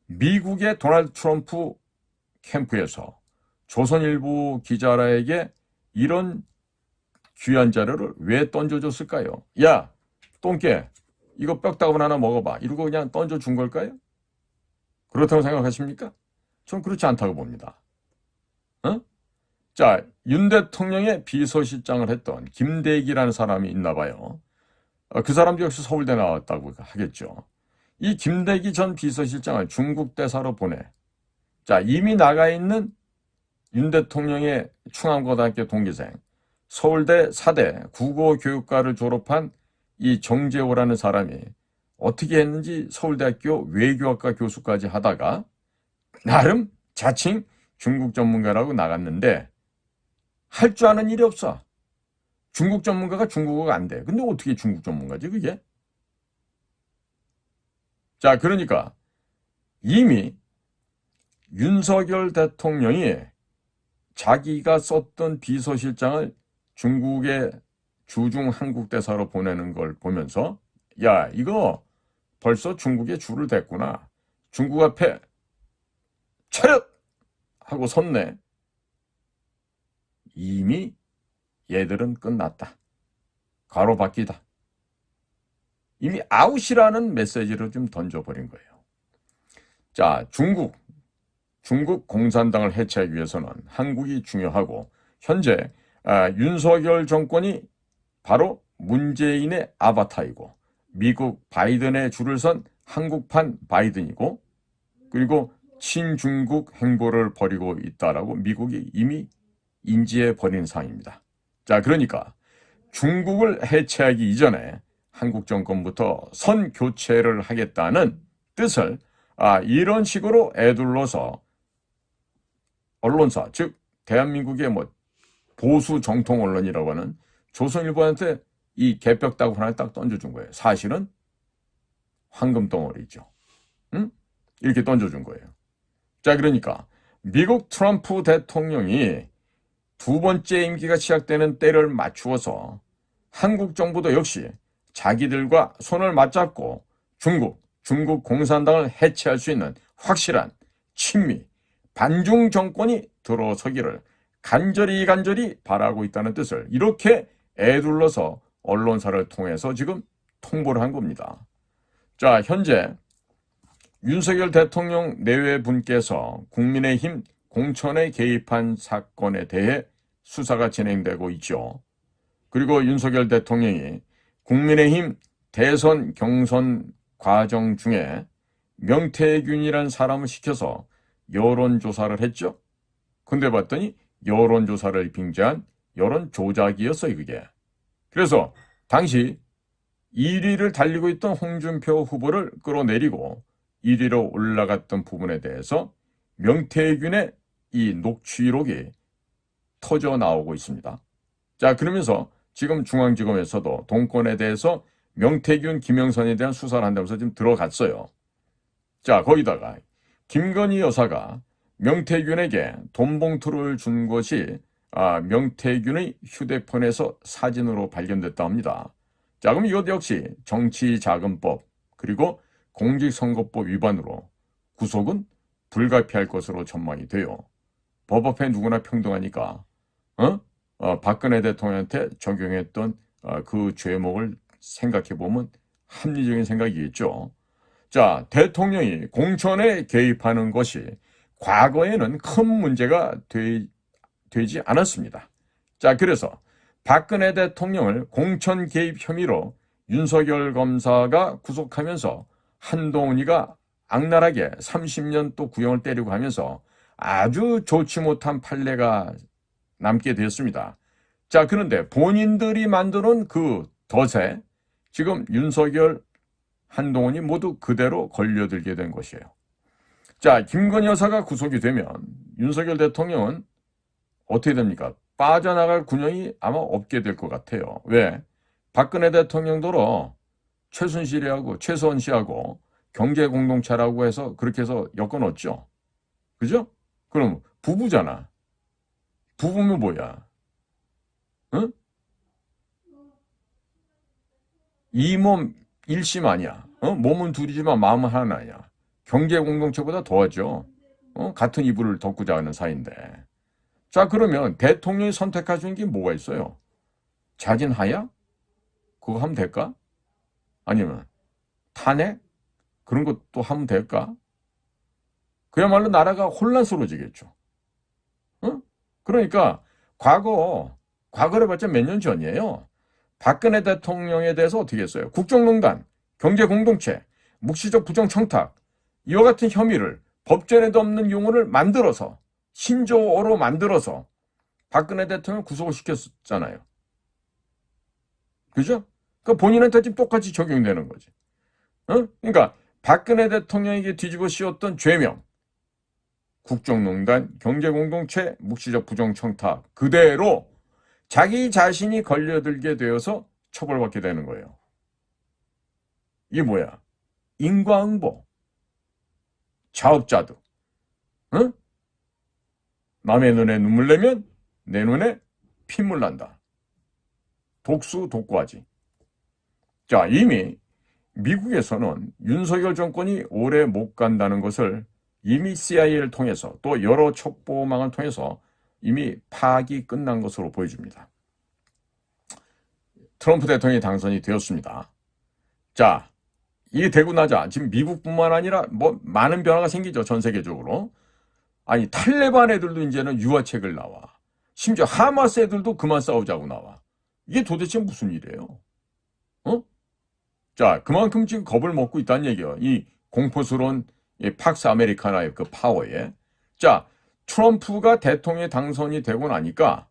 미국의 도널드 트럼프 캠프에서 조선일보 기자에게 이런 귀한 자료를 왜 던져줬을까요? 야, 똥개, 이거 뼈다귀 하나 먹어봐. 이러고 그냥 던져준 걸까요? 그렇다고 생각하십니까? 전 그렇지 않다고 봅니다. 자, 윤 대통령의 비서실장을 했던 김대기라는 사람이 있나 봐요. 그 사람도 역시 서울대 나왔다고 하겠죠. 이 김대기 전 비서실장을 중국 대사로 보내. 자, 이미 나가 있는 윤 대통령의 충암고등학교 동기생, 서울대 4대 국어교육과를 졸업한 이 정재호라는 사람이 어떻게 했는지 서울대학교 외교학과 교수까지 하다가 나름 자칭 중국 전문가라고 나갔는데 할 줄 아는 일이 없어. 중국 전문가가 중국어가 안 돼. 근데 어떻게 중국 전문가지 그게? 자, 그러니까 이미 윤석열 대통령이 자기가 썼던 비서실장을 중국의 주중 한국 대사로 보내는 걸 보면서 야, 이거 벌써 중국에 줄을 댔구나. 중국 앞에 차렷! 하고 섰네. 이미 얘들은 끝났다. 가로바뀌다. 이미 아웃이라는 메시지를 좀 던져버린 거예요. 자, 중국 공산당을 해체하기 위해서는 한국이 중요하고 현재 윤석열 정권이 바로 문재인의 아바타이고 미국 바이든의 줄을 선 한국판 바이든이고 그리고 친중국 행보를 벌이고 있다라고 미국이 이미 인지해 버린 상황입니다. 자, 그러니까 중국을 해체하기 이전에 한국 정권부터 선 교체를 하겠다는 뜻을 이런 식으로 애둘러서 언론사, 즉 대한민국의 보수 정통 언론이라고 하는 조선일보한테 이 개벽다구 하나를 딱 던져준 거예요. 사실은 황금덩어리죠. 응? 이렇게 던져준 거예요. 자, 그러니까 미국 트럼프 대통령이 두 번째 임기가 시작되는 때를 맞추어서 한국 정부도 역시 자기들과 손을 맞잡고 중국 공산당을 해체할 수 있는 확실한 친미, 반중 정권이 들어서기를 간절히 바라고 있다는 뜻을 이렇게 애둘러서 언론사를 통해서 지금 통보를 한 겁니다. 자, 현재 윤석열 대통령 내외분께서 국민의힘 공천에 개입한 사건에 대해 수사가 진행되고 있죠. 그리고 윤석열 대통령이 국민의힘 대선 경선 과정 중에 명태균이라는 사람을 시켜서 여론조사를 했죠. 근데 봤더니 여론조사를 빙자한 여론조작이었어요, 그게. 그래서 당시 1위를 달리고 있던 홍준표 후보를 끌어내리고 1위로 올라갔던 부분에 대해서 명태균의 이 녹취록이 터져 나오고 있습니다. 자, 그러면서 지금 중앙지검에서도 동권에 대해서 명태균, 김영선에 대한 수사를 한다면서 지금 들어갔어요. 자, 거기다가 김건희 여사가 명태균에게 돈 봉투를 준 것이 명태균의 휴대폰에서 사진으로 발견됐다 합니다. 자, 그럼 이것 역시 정치자금법 그리고 공직선거법 위반으로 구속은 불가피할 것으로 전망이 돼요. 법 앞에 누구나 평등하니까 박근혜 대통령한테 적용했던 그 죄목을 생각해보면 합리적인 생각이겠죠. 자, 대통령이 공천에 개입하는 것이 과거에는 큰 문제가 되지 않았습니다. 자, 그래서 박근혜 대통령을 공천 개입 혐의로 윤석열 검사가 구속하면서 한동훈이가 악랄하게 30년 또 구형을 때리고 하면서 아주 좋지 못한 판례가 남게 되었습니다. 자, 그런데 본인들이 만드는 그 덫에 지금 윤석열, 한동훈이 모두 그대로 걸려들게 된 것이에요. 자, 김건희 여사가 구속이 되면 윤석열 대통령은 어떻게 됩니까? 빠져나갈 군형이 아마 없게 될 것 같아요. 왜? 박근혜 대통령도로 최순실이하고 최수원 씨하고 경제공동체라고 해서 그렇게 해서 여건 얻죠. 그죠? 그럼 부부잖아. 부부면 뭐야? 응? 이 몸 일심 아니야. 몸은 둘이지만 마음은 하나 아니야. 경제공동체보다 더하죠. 같은 이불을 덮고 자는 사이인데. 자, 그러면 대통령이 선택할 수 있는 게 뭐가 있어요? 자진하야? 그거 하면 될까? 아니면 탄핵? 그런 것도 하면 될까? 그야말로 나라가 혼란스러워지겠죠. 그러니까 과거를 봤자 몇 년 전이에요. 박근혜 대통령에 대해서 어떻게 했어요? 국정농단, 경제공동체, 묵시적 부정청탁 이와 같은 혐의를 법전에도 없는 용어를 만들어서 신조어로 만들어서 박근혜 대통령 구속을 시켰잖아요. 그죠? 그러니까 본인한테 지금 똑같이 적용되는 거지. 그러니까 박근혜 대통령에게 뒤집어 씌웠던 죄명 국정농단, 경제공동체, 묵시적 부정청탁 그대로 자기 자신이 걸려들게 되어서 처벌받게 되는 거예요. 이게 뭐야? 인과응보, 자업자득. 남의 눈에 눈물 내면 내 눈에 핏물 난다. 독수 독과지. 자, 이미 미국에서는 윤석열 정권이 오래 못 간다는 것을 이미 CIA를 통해서 또 여러 첩보망을 통해서 이미 파악이 끝난 것으로 보여집니다. 트럼프 대통령이 당선이 되었습니다. 자, 이게 되고 나자 지금 미국뿐만 아니라 많은 변화가 생기죠. 전 세계적으로. 아니 탈레반 애들도 이제는 유화책을 나와. 심지어 하마스 애들도 그만 싸우자고 나와. 이게 도대체 무슨 일이에요? 어? 자, 그만큼 지금 겁을 먹고 있다는 얘기예요. 이 공포스러운 이 팍스 아메리카나의 그 파워에. 자, 트럼프가 대통령에 당선이 되고 나니까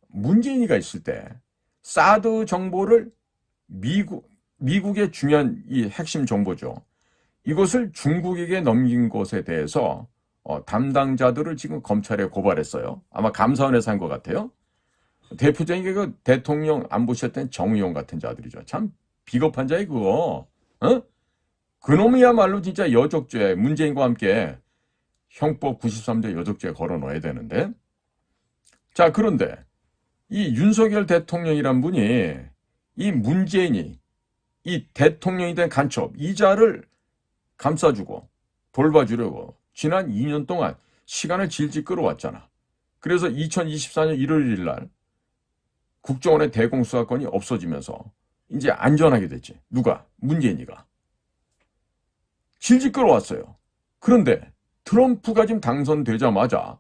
문재인이가 있을 때 사드 정보를 미국의 중요한 이 핵심 정보죠. 이것을 중국에게 넘긴 것에 대해서 담당자들을 지금 검찰에 고발했어요. 아마 감사원에서 한 것 같아요. 대표적인 게 그 대통령 안보실했던 정의용 같은 자들이죠. 참 비겁한 자이 그거. 어? 그놈이야말로 진짜 여적죄, 문재인과 함께 형법 93조 여적죄 걸어 넣어야 되는데. 자, 그런데 이 윤석열 대통령이란 분이 이 문재인이 이 대통령이 된 간첩 이자를 감싸주고 돌봐주려고 지난 2년 동안 시간을 질질 끌어왔잖아. 그래서 2024년 1월 1일 날 국정원의 대공수사권이 없어지면서 이제 안전하게 됐지. 누가? 문재인이가. 질질 끌어왔어요. 그런데 트럼프가 지금 당선되자마자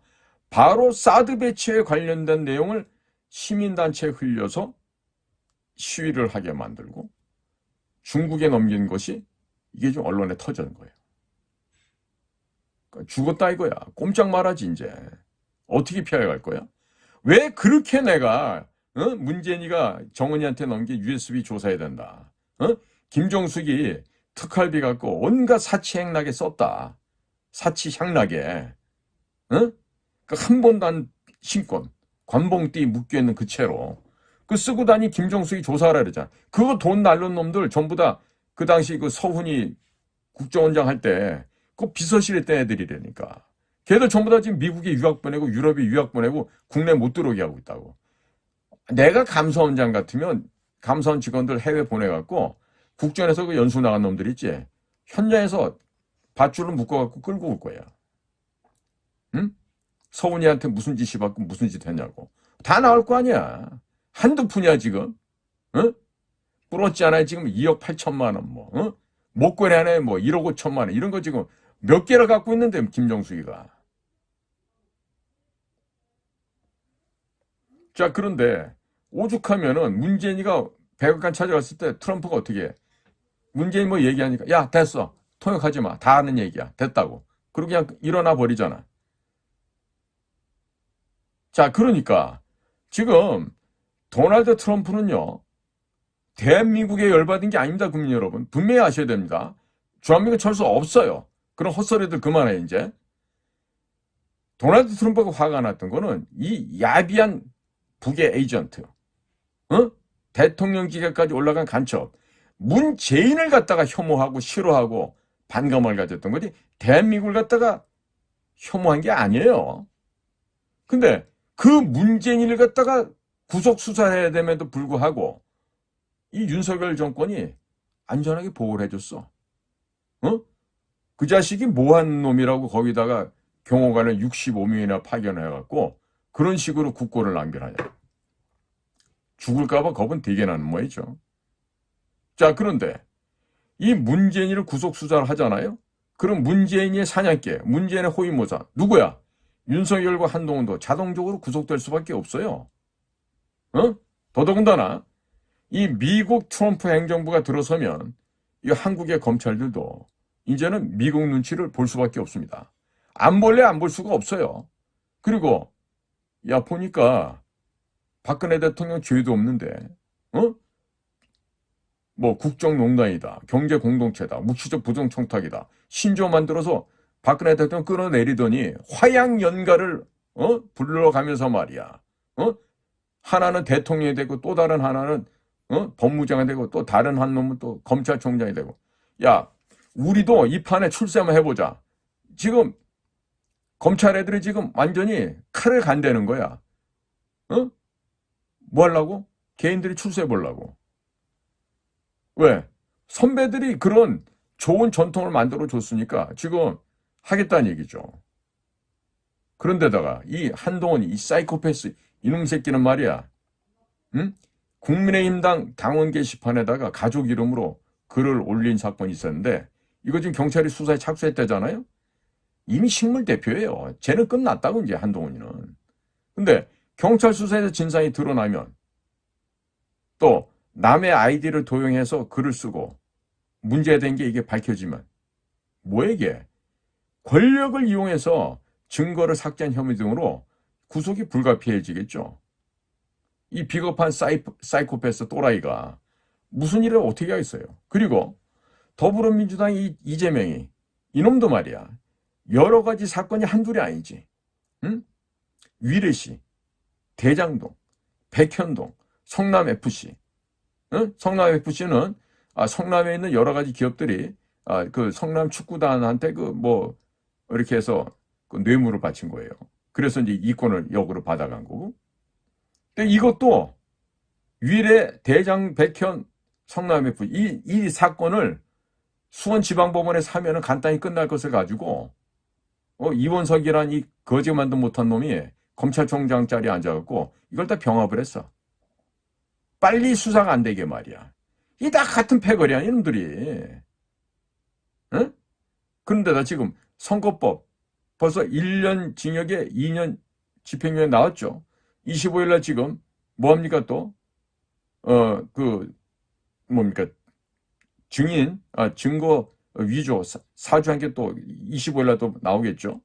바로 사드 배치에 관련된 내용을 시민단체에 흘려서 시위를 하게 만들고 중국에 넘긴 것이 이게 좀 언론에 터지는 거예요. 그러니까 죽었다 이거야. 꼼짝 말하지 이제. 어떻게 피해갈 거야? 왜 그렇게 내가 문재인이가 정은이한테 넘긴 USB 조사해야 된다. 김정숙이 특활비 갖고 온갖 사치행락에 썼다. 사치향락에. 한 번도 안 신권 관봉띠 묶여있는 그 채로 그 쓰고 다니 김정숙이 조사하라 그러잖아. 그거 돈 날른 놈들 전부 다 그 당시 그 서훈이 국정원장 할 때 그 비서실에 있던 애들이라니까. 걔들 전부 다 지금 미국에 유학 보내고 유럽에 유학 보내고 국내 못 들어오게 하고 있다고. 내가 감사원장 같으면 감사원 직원들 해외 보내갖고 국정원에서 그 연수 나간 놈들 있지. 현장에서 밧줄을 묶어갖고 끌고 올 거야. 응? 서훈이한테 무슨 짓이 받고 무슨 짓 했냐고. 다 나올 거 아니야. 한두 푼이야 지금. 응? 부럽지 않아요 지금 2억 8천만 원 뭐. 응? 목걸이 하나에 뭐 1억 5천만 원 이런 거 지금 몇 개를 갖고 있는데 김정숙이가. 자, 그런데 오죽하면은 문재인이가 백악관 찾아갔을 때 트럼프가 어떻게 해? 문재인 뭐 얘기하니까 야 됐어 통역하지 마 다 아는 얘기야 됐다고. 그리고 그냥 일어나 버리잖아. 자, 그러니까 지금 도널드 트럼프는요 대한민국에 열받은 게 아닙니다. 국민 여러분 분명히 아셔야 됩니다. 주한미군 철수 없어요. 그런 헛소리들 그만해 이제. 도널드 트럼프가 화가 났던 거는 이 야비한 북의 에이전트, 대통령직에까지 올라간 간첩, 문재인을 갖다가 혐오하고 싫어하고 반감을 가졌던 거지 대한민국을 갖다가 혐오한 게 아니에요. 근데 그 문재인을 갖다가 구속 수사해야 됨에도 불구하고 이 윤석열 정권이 안전하게 보호를 해줬어. 그 자식이 뭐한 놈이라고 거기다가 경호관을 65명이나 파견해갖고 그런 식으로 국고를 남겨하냐. 죽을까봐 겁은 되게 나는 모양이죠. 자, 그런데 이 문재인을 구속 수사를 하잖아요. 그럼 문재인의 사냥개, 문재인의 호위무사 누구야? 윤석열과 한동훈도 자동적으로 구속될 수밖에 없어요. 더더군다나 이 미국 트럼프 행정부가 들어서면 이 한국의 검찰들도 이제는 미국 눈치를 볼 수밖에 없습니다. 안 볼래 안 볼 수가 없어요. 그리고 야 보니까 박근혜 대통령 죄도 없는데 뭐 국정농단이다, 경제공동체다, 묵시적 부정청탁이다, 신조 만들어서 박근혜 대통령 끌어내리더니 화양연가를 불러가면서 말이야. 하나는 대통령이 되고 또 다른 하나는 법무장이 되고 또 다른 한 놈은 또 검찰총장이 되고. 야 우리도 이 판에 출세 한번 해보자. 지금 검찰 애들이 지금 완전히 칼을 간대는 거야. 뭐 하려고? 개인들이 출세해 보려고. 왜? 선배들이 그런 좋은 전통을 만들어 줬으니까 지금 하겠다는 얘기죠. 그런데다가 이 한동훈 이 사이코패스 이놈 새끼는 말이야. 국민의힘당 당원 게시판에다가 가족 이름으로 글을 올린 사건이 있었는데 이거 지금 경찰이 수사에 착수했다잖아요. 이미 식물 대표예요. 쟤는 끝났다고 이제 한동훈이는. 근데 경찰 수사에서 진상이 드러나면 또 남의 아이디를 도용해서 글을 쓰고 문제된 게 이게 밝혀지면 뭐에게 권력을 이용해서 증거를 삭제한 혐의 등으로 구속이 불가피해지겠죠. 이 비겁한 사이코패스 또라이가 무슨 일을 어떻게 하겠어요. 그리고 더불어민주당 이재명이 이놈도 말이야. 여러 가지 사건이 한둘이 아니지. 응? 위례시, 대장동, 백현동, 성남FC. 응? 성남FC는 성남에 있는 여러 가지 기업들이 그 성남 축구단한테 이렇게 해서 그 뇌물을 바친 거예요. 그래서 이제 이권을 역으로 받아간 거고. 근데 이것도 위례, 대장, 백현, 성남FC 이 사건을 수원지방법원에 사면은 간단히 끝날 것을 가지고 이원석이란 이 거지 만도 못한 놈이 검찰총장 자리에 앉아갖고 이걸 다 병합을 했어. 빨리 수사가 안 되게 말이야. 이 다 같은 패거리야 이놈들이. 응? 그런데다 지금 선거법 벌써 1년 징역에 2년 집행유예 나왔죠. 25일날 지금 뭐합니까 또? 뭡니까? 증거 위조 사주한 게 또 25일날 또 나오겠죠.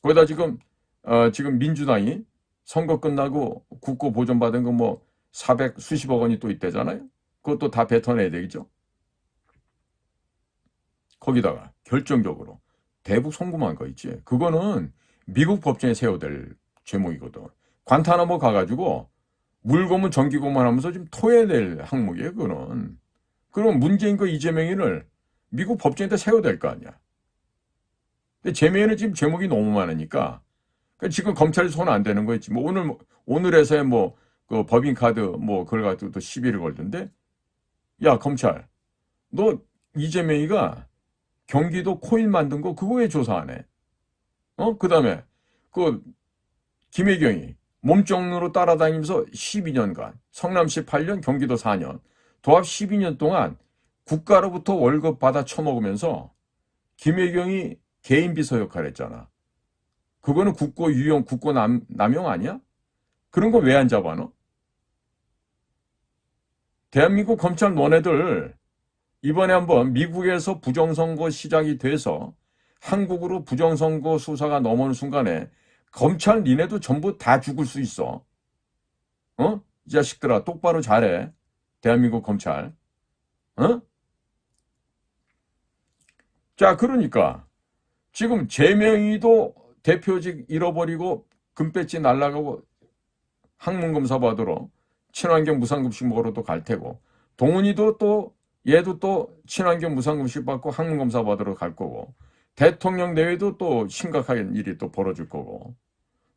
거기다 지금 민주당이 선거 끝나고 국고 보존받은 거 400 수십억 원이 또 있대잖아요. 그것도 다 뱉어내야 되겠죠. 거기다가 결정적으로 대북 송금한 거 있지. 그거는 미국 법정에 세워야 될 제목이거든. 관타나모 가가지고 물고문 정기고문 하면서 좀 토해야 될 항목이에요. 그거는. 그럼 문재인과 이재명이를 미국 법정에다 세워야 될 거 아니야. 근데 재명이는 지금 제목이 너무 많으니까 그러니까 지금 검찰이 손 안 대는 거 있지. 오늘에서야 그 법인카드 그걸 가지고 또 시비를 걸던데. 야 검찰, 너 이재명이가 경기도 코인 만든 거 그거 왜 조사 안 해? 그다음에 그 김혜경이 몸종으로 따라다니면서 12년간 성남시 8년 경기도 4년 도합 12년 동안 국가로부터 월급 받아 처먹으면서 김혜경이 개인 비서 역할을 했잖아. 그거는 국고 유용, 국고 남용 아니야? 그런 거 왜 안 잡아 너? 대한민국 검찰 너네들 이번에 한번 미국에서 부정선거 시작이 돼서 한국으로 부정선거 수사가 넘어오는 순간에 검찰 니네도 전부 다 죽을 수 있어. 이 자식들아 똑바로 잘해. 대한민국 검찰. 자 그러니까 지금 재명이도 대표직 잃어버리고 금배지 날라가고 학문검사 받으러 친환경 무상급식 먹으러 또 갈 테고 동훈이도 또 얘도 또 친환경 무상급식 받고 학문검사 받으러 갈 거고 대통령 내외도 또 심각한 일이 또 벌어질 거고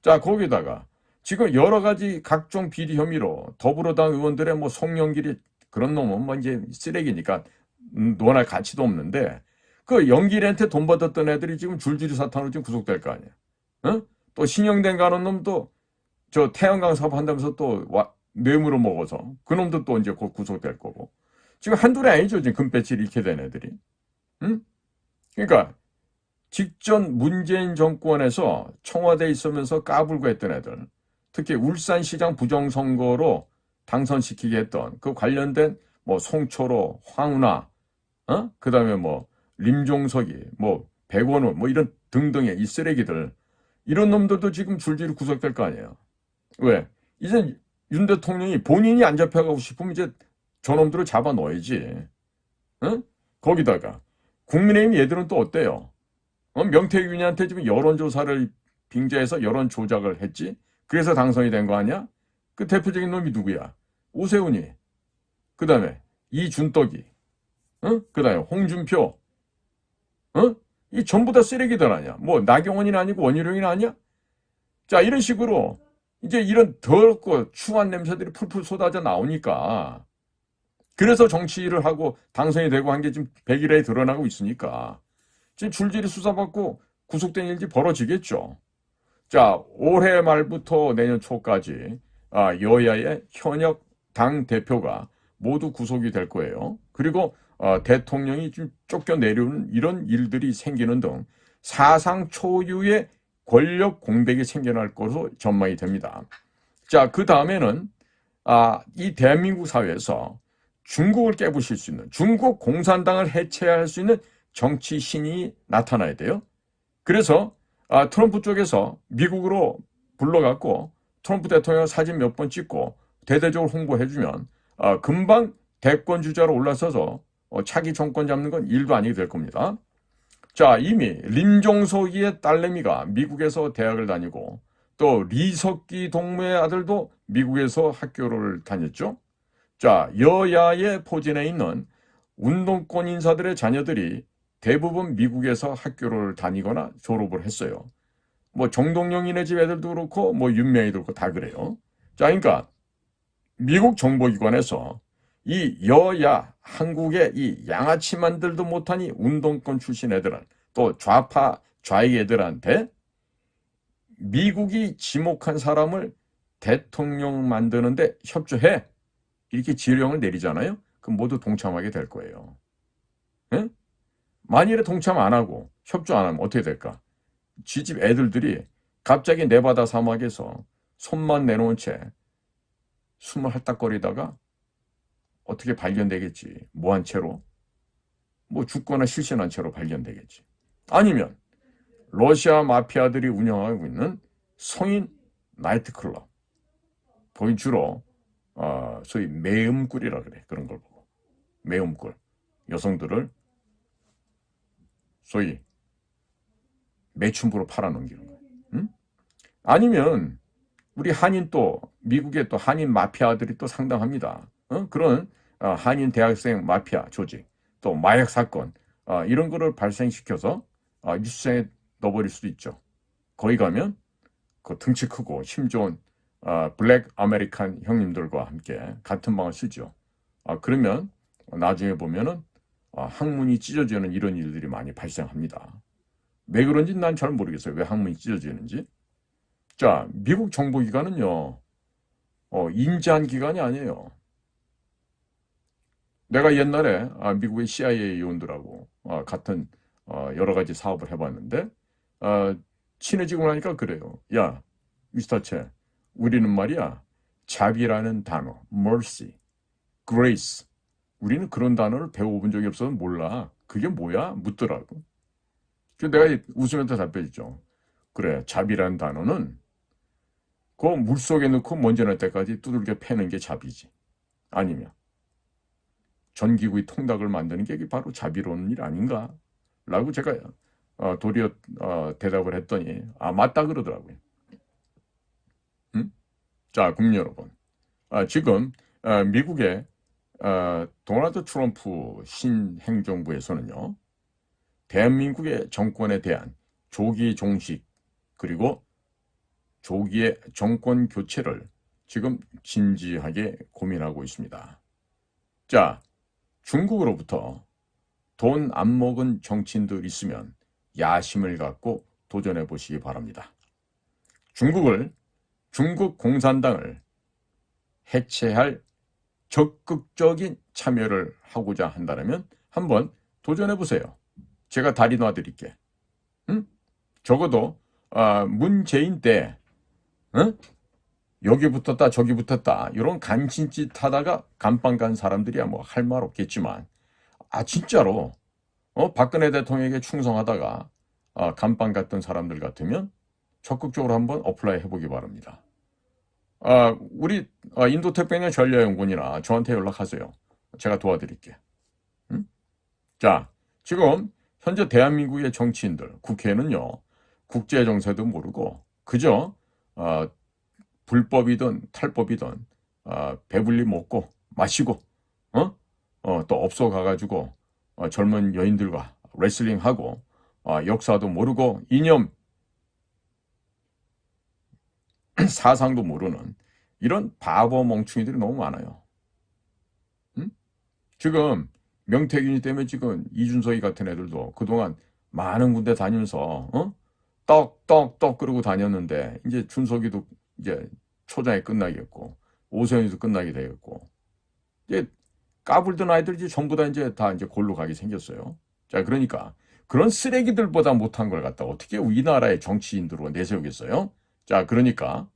자 거기다가 지금 여러 가지 각종 비리 혐의로 더불어당 의원들의 송영길이 그런 놈은 이제 쓰레기니까 논할 가치도 없는데 그 영길이한테 돈 받았던 애들이 지금 줄줄이 사탄으로 지금 구속될 거 아니야. 또 신영된 가는 놈도 저 태양광 사업 한다면서 또 뇌물을 먹어서 그 놈도 또 이제 곧 구속될 거고 지금 한둘이 아니죠. 지금 금배지를 잃게 된 애들이. 그러니까 직전 문재인 정권에서 청와대에 있으면서 까불고 했던 애들 특히 울산시장 부정선거로 당선시키게 했던 그 관련된 송초로, 황운하, 그 다음에 림종석이, 백원우, 이런 등등의 이 쓰레기들, 이런 놈들도 지금 줄줄이 구속될 거 아니에요. 왜? 이제 윤 대통령이 본인이 안 잡혀가고 싶으면 이제 저놈들을 잡아 넣어야지. 거기다가 국민의힘 얘들은 또 어때요? 명태균이한테 지금 여론조사를 빙자해서 여론 조작을 했지? 그래서 당선이 된 거 아니야? 그 대표적인 놈이 누구야? 오세훈이. 그 다음에 이준떡이. 그 다음에 홍준표. 이 전부 다 쓰레기들 아니야? 나경원이 아니고 원희룡이 아니야? 자, 이런 식으로 이제 이런 더럽고 추한 냄새들이 풀풀 쏟아져 나오니까 그래서 정치를 하고 당선이 되고 한 게 지금 100일에 드러나고 있으니까 지금 줄줄이 수사받고 구속된 일이 벌어지겠죠. 자, 올해 말부터 내년 초까지 여야의 현역 당 대표가 모두 구속이 될 거예요. 그리고 대통령이 좀 쫓겨내려는 이런 일들이 생기는 등 사상 초유의 권력 공백이 생겨날 것으로 전망이 됩니다. 자, 그 다음에는 이 대한민국 사회에서 중국을 깨부실 수 있는, 중국 공산당을 해체할 수 있는 정치 신인이 나타나야 돼요. 그래서 트럼프 쪽에서 미국으로 불러갖고 트럼프 대통령 사진 몇 번 찍고 대대적으로 홍보해주면 금방 대권 주자로 올라서서 차기 정권 잡는 건 일도 아니게 될 겁니다. 자, 이미 림종석이의 딸내미가 미국에서 대학을 다니고 또 리석기 동무의 아들도 미국에서 학교를 다녔죠. 자, 여야의 포진에 있는 운동권 인사들의 자녀들이 대부분 미국에서 학교를 다니거나 졸업을 했어요. 뭐 정동영이네 집 애들도 그렇고 뭐 윤명이도 그렇고 다 그래요. 자, 그러니까 미국 정보기관에서 이 여야 한국의 이 양아치만들도 못하니 운동권 출신 애들은 또 좌파 좌익 애들한테 미국이 지목한 사람을 대통령 만드는데 협조해 이렇게 지령을 내리잖아요. 그럼 모두 동참하게 될 거예요. 예? 만일에 동참 안 하고 협조 안 하면 어떻게 될까? 지집 애들들이 갑자기 네바다 사막에서 손만 내놓은 채 숨을 헐떡거리다가 어떻게 발견되겠지. 뭐한 채로? 뭐 죽거나 실신한 채로 발견되겠지. 아니면 러시아 마피아들이 운영하고 있는 성인 나이트클럽. 거기 주로 소위 매음꿀이라 그래. 그런 걸 보고. 매음꿀. 여성들을 소위 매춘부로 팔아넘기는 거예요. 응? 아니면 우리 한인 또 미국의 또 한인 마피아들이 또 상당합니다. 그런 한인 대학생 마피아 조직 또 마약 사건 이런 거를 발생시켜서 뉴스장에 넣어버릴 수도 있죠. 거기 가면 그 등치 크고 힘 좋은 블랙 아메리칸 형님들과 함께 같은 방을 쓰죠. 그러면 나중에 보면은 항문이 찢어지는 이런 일들이 많이 발생합니다. 왜 그런지 난 잘 모르겠어요. 왜 항문이 찢어지는지. 자, 미국 정보기관은요, 인지한 기관이 아니에요. 내가 옛날에 미국의 CIA 요원들하고 같은 여러 가지 사업을 해봤는데 친해지고 나니까 그래요. 야, 미스터 채, 우리는 말이야 자비라는 단어, mercy, grace, 우리는 그런 단어를 배워본 적이 없어서 몰라. 그게 뭐야? 묻더라고. 그래서 내가 웃으면서 답변했죠. 그래, 자비라는 단어는 그 물속에 넣고 먼지 날 때까지 두들겨 패는 게 자비지. 아니면 전기구이 통닭을 만드는 게 바로 자비로운 일 아닌가? 라고 제가 도리어 대답을 했더니 맞다 그러더라고요. 응? 자, 국민 여러분. 지금 미국의 도널드 트럼프 신행정부에서는요. 대한민국의 정권에 대한 조기 종식 그리고 조기의 정권 교체를 지금 진지하게 고민하고 있습니다. 자, 중국으로부터 돈 안 먹은 정치인들 있으면 야심을 갖고 도전해 보시기 바랍니다. 중국 공산당을 해체할 적극적인 참여를 하고자 한다면 한번 도전해 보세요. 제가 다리 놔드릴게. 응? 적어도 문재인 때 여기 붙었다 저기 붙었다 이런 간신짓 하다가 감방 간 사람들이야 뭐 할 말 없겠지만 진짜로 박근혜 대통령에게 충성하다가 감방 갔던 사람들 같으면 적극적으로 한번 어플라이 해보기 바랍니다. 우리 인도태평양 전략연구원이나 저한테 연락하세요. 제가 도와드릴게. 응? 자, 지금 현재 대한민국의 정치인들, 국회는요, 국제정세도 모르고 그저 불법이든 탈법이든 배불리 먹고 마시고 또 업소 가가지고 젊은 여인들과 레슬링하고 역사도 모르고 이념 사상도 모르는 이런 바보 멍충이들이 너무 많아요. 응? 지금 명태균이 때문에 지금 이준석이 같은 애들도 그동안 많은 군데 다니면서 떡 그러고 다녔는데 이제 준석이도 이제 초장에 끝나겠고 오세훈이도 끝나게 되겠고 이제 까불던 아이들이 전부 다 이제 골로 가게 생겼어요. 자, 그러니까 그런 쓰레기들보다 못한 걸 갖다가 어떻게 우리나라의 정치인들로 내세우겠어요? 자, 그러니까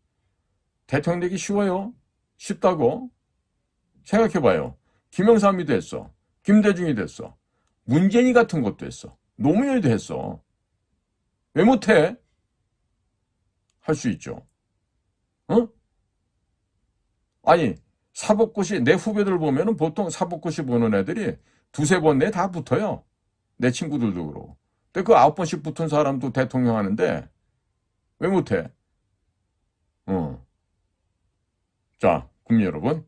대통령 되기 쉬워요? 쉽다고? 생각해봐요. 김영삼이도 했어. 김대중이도 했어. 문재인이 같은 것도 했어. 노무현이도 했어. 왜 못해? 할 수 있죠. 어? 아니, 사법고시, 내 후배들 보면은 보통 사법고시 보는 애들이 두세 번 내에 다 붙어요. 내 친구들도 그러고. 근데 그 9번씩 붙은 사람도 대통령 하는데 왜 못해? 어. 자, 국민 여러분,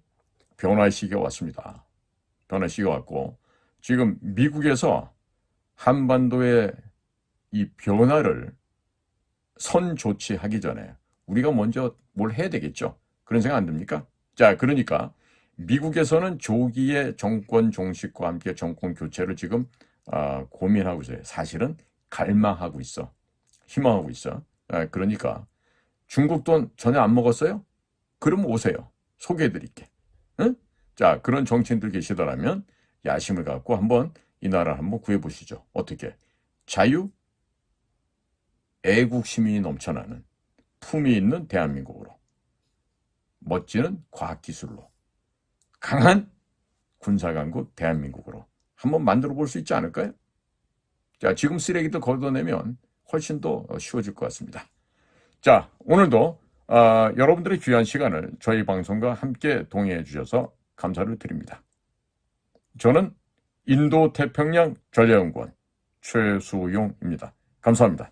변화의 시기가 왔습니다. 변화의 시기가 왔고, 지금 미국에서 한반도의 이 변화를 선 조치하기 전에 우리가 먼저 뭘 해야 되겠죠? 그런 생각 안 듭니까? 자, 그러니까 미국에서는 조기의 정권 종식과 함께 정권 교체를 지금 고민하고 있어요. 사실은 갈망하고 있어. 희망하고 있어. 그러니까 중국 돈 전혀 안 먹었어요? 그럼 오세요. 소개해드릴게. 응? 자, 그런 정치인들 계시더라면 야심을 갖고 한번 이 나라를 한번 구해보시죠. 어떻게? 자유, 애국 시민이 넘쳐나는 품위 있는 대한민국으로, 멋지는 과학기술로, 강한 군사강국 대한민국으로 한번 만들어 볼 수 있지 않을까요? 자, 지금 쓰레기들 걷어내면 훨씬 더 쉬워질 것 같습니다. 자, 오늘도 여러분들의 귀한 시간을 저희 방송과 함께 동의해 주셔서 감사를 드립니다. 저는 인도태평양 전략연구원 최수용입니다. 감사합니다.